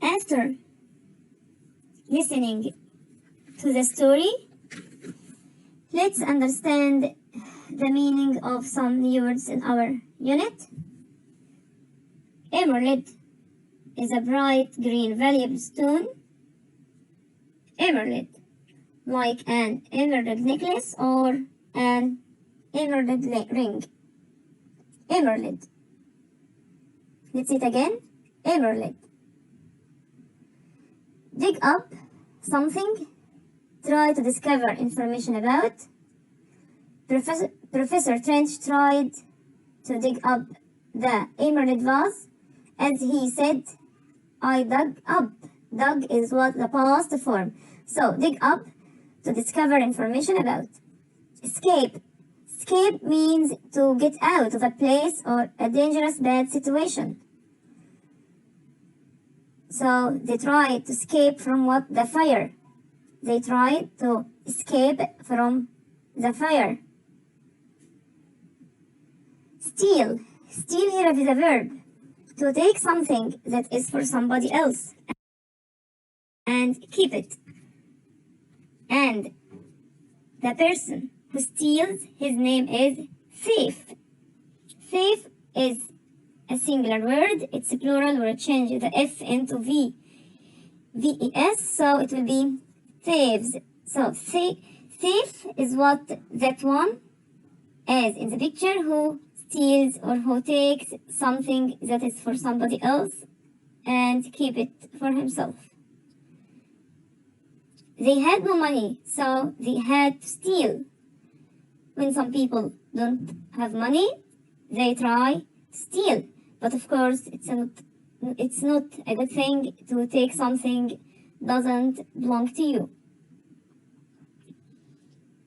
After listening to the story, let's understand the meaning of some new words in our unit. Emerald is a bright green valuable stone. Emerald, like an emerald necklace or an emerald ring. Emerald. Let's say it again. Emerald. Dig up something. Try to discover information about. Professor Trench tried to dig up the emerald vase. As he said, I dug up. Dug is what the past form. So dig up to discover information about. Escape. Escape means to get out of a place or a dangerous bad situation. So they tried to escape from what? The fire. They tried to escape from the fire. Steal. Steal here is a verb. To take something that is for somebody else and keep it. And the person who steals, his name is thief. Thief is a singular word. It's a plural. We'll change the F into V-E-S, so it will be thieves. So thief is what that one as in the picture who steals or who takes something that is for somebody else and keep it for himself. They had no money, so they had to steal. When some people don't have money, they try to steal. But of course, it's not a good thing to take something doesn't belong to you.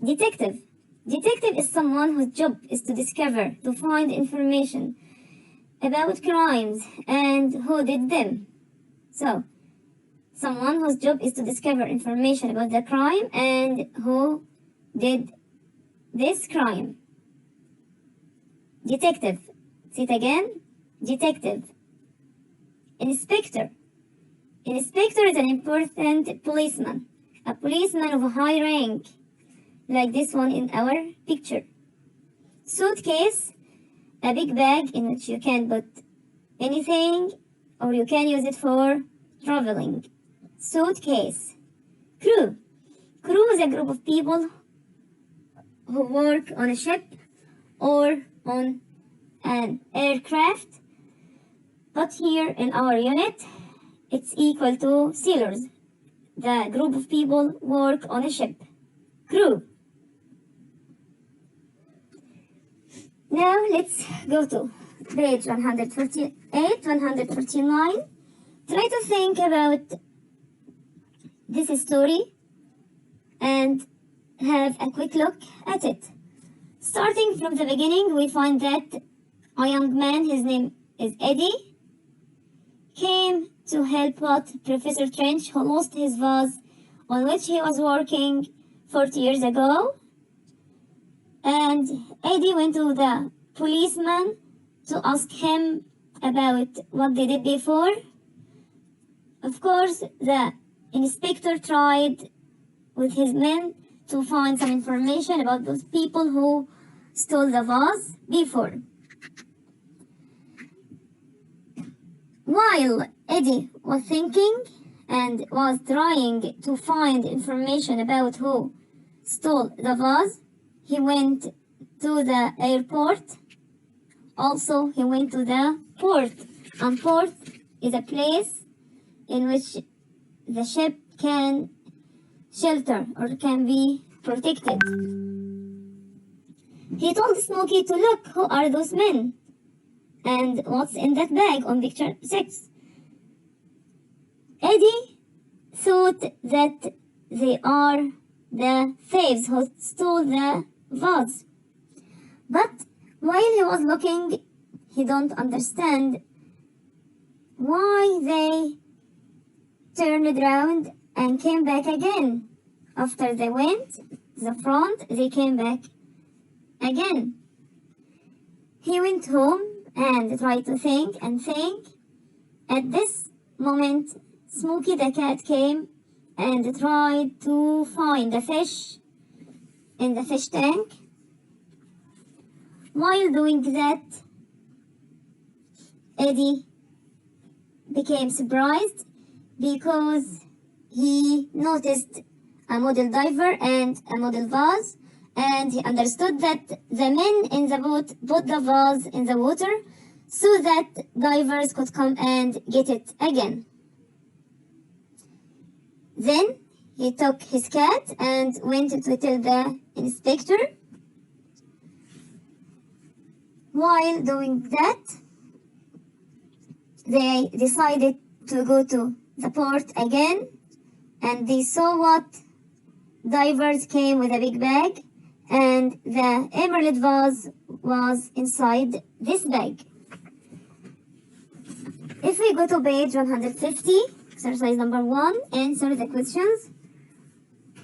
Detective. Detective is someone whose job is to discover, to find information about crimes and who did them. So, someone whose job is to discover information about the crime and who did this crime. Detective. Say it again. Detective. Inspector. Inspector is an important policeman. A policeman of a high rank, like this one in our picture. Suitcase. A big bag in which you can put anything or you can use it for traveling. Suitcase. Crew. Crew is a group of people who work on a ship or on an aircraft, but here in our unit it's equal to sailors. The group of people work on a ship. Crew. Now let's go to page 148, 149. Try to think about this story and have a quick look at it. Starting from the beginning, we find that a young man, his name is Eddie, came to help out Professor Trench, who lost his vase on which he was working 40 years ago. And Eddie went to the policeman to ask him about what they did before. Of course, the inspector tried with his men to find some information about those people who stole the vase before. While Eddie was thinking and was trying to find information about who stole the vase, he went to the airport. Also, he went to the port. And port is a place in which the ship can shelter or can be protected. He told Smokey to look, who are those men? And what's in that bag on picture 6? Eddie thought that they are the thieves who stole the vase. But while he was looking, he don't understand why they turned around and came back again. After they went to the front, they came back again. He went home and tried to think and think. At this moment, Smokey the cat came and tried to find the fish in the fish tank. While doing that, Eddie became surprised because he noticed a model diver and a model vase, and he understood that the men in the boat put the vase in the water so that divers could come and get it again. Then he took his cat and went to tell the inspector. While doing that, they decided to go to the port again, and they saw what divers came with a big bag, and the emerald vase was inside this bag. If we go to page 150, exercise number 1, answer the questions.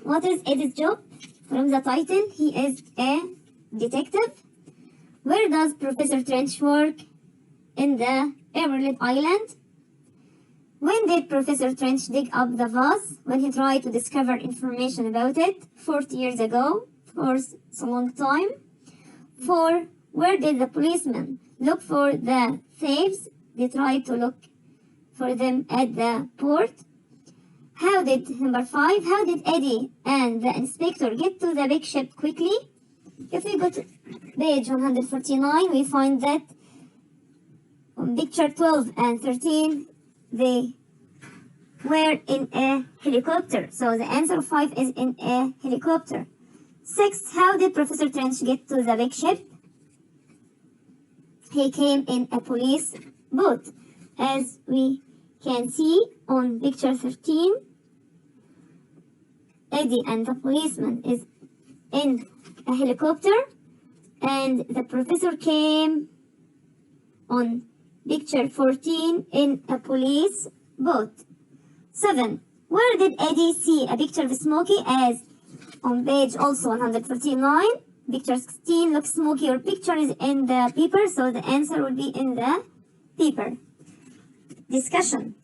What is Eddie's job? From the title, he is a detective. Where does Professor Trench work? In the Emerald Island. When did Professor Trench dig up the vase? When he tried to discover information about it 40 years ago. Of course, it's a long time. 4. Where did the policeman look for the thieves? They tried to look for them at the port. Number 5, how did Eddie and the inspector get to the big ship quickly? If we go to page 149, we find that on picture 12 and 13, they were in a helicopter. So the answer 5 is in a helicopter. 6, how did Professor Trench get to the big ship? He came in a police boat. As we can see on picture 13, Eddie and the policeman is in a helicopter, and the professor came on picture 14 in a police boat. 7. Where did Eddie see a picture of Smokey? As on page also 149, picture 16 looks smoky. Your picture is in the paper, so the answer will be in the paper. Discussion.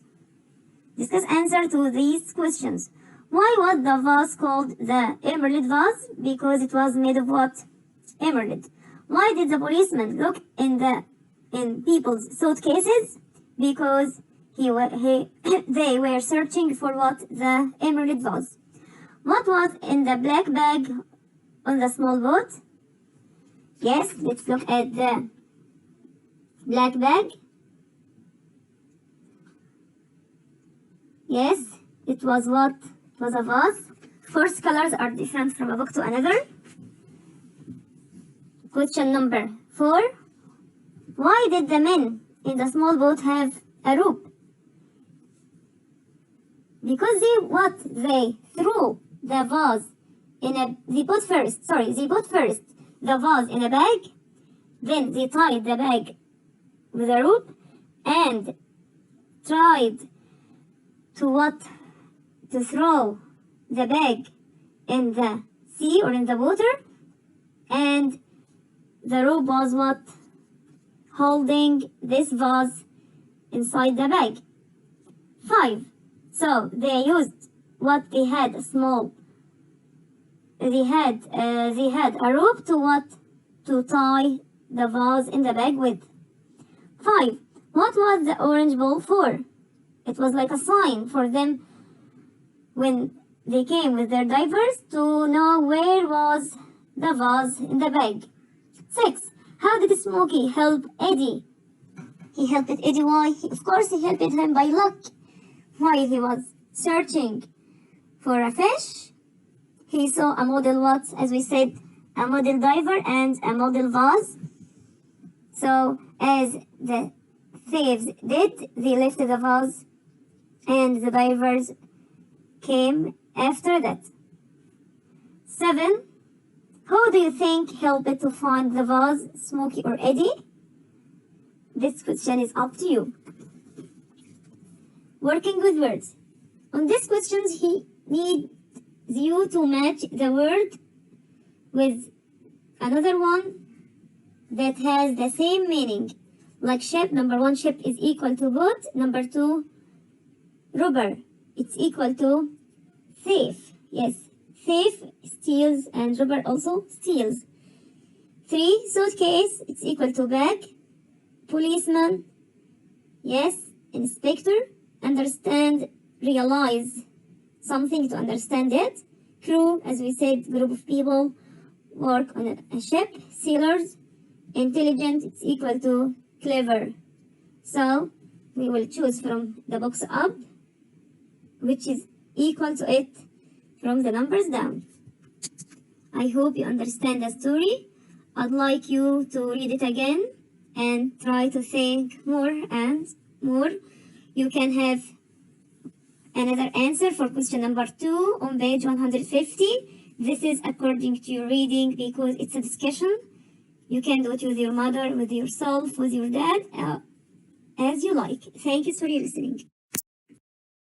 Discuss answer to these questions. Why was the vase called the emerald vase? Because it was made of what? Emerald. Why did the policeman look in people's suitcases? Because they were searching for what? The emerald vase. What was in the black bag on the small boat? Yes, let's look at the black bag. Yes, it was what? It was a vase. First, colors are different from a book to another. Question number 4. Why did the men in the small boat have a rope? Because they threw the vase they put first the vase in a bag, then they tied the bag with a rope and tried to throw the bag in the sea or in the water, and the rope was holding this vase inside the bag. 5. So they used they had a rope to tie the vase in the bag with. 5. What was the orange ball for? It was like a sign for them when they came with their divers to know where was the vase in the bag. 6. How did Smokey help Eddie? He helped Eddie. Why? Of course, he helped him by luck. While he was searching for a fish, he saw a model as we said, a model diver and a model vase. So, as the thieves did, they lifted the vase and the divers came after that. 7. Who do you think helped to find the vase, Smokey or Eddie? This question is up to you. Working with words. On these questions, he needs you to match the word with another one that has the same meaning. Like ship, number 1, ship is equal to boat. Number 2, Robber, it's equal to thief. Yes, thief steals and robber also steals. 3. Suitcase, it's equal to bag. Policeman, yes. Inspector, understand, realize something to understand it. Crew, as we said, group of people work on a ship. Sailors, intelligent, it's equal to clever. So we will choose from the box up, which is equal to it from the numbers down. I hope you understand the story. I'd like you to read it again and try to think more and more. You can have another answer for question number 2 on page 150. This is according to your reading because it's a discussion. You can do it with your mother, with yourself, with your dad, as you like. Thank you for your listening.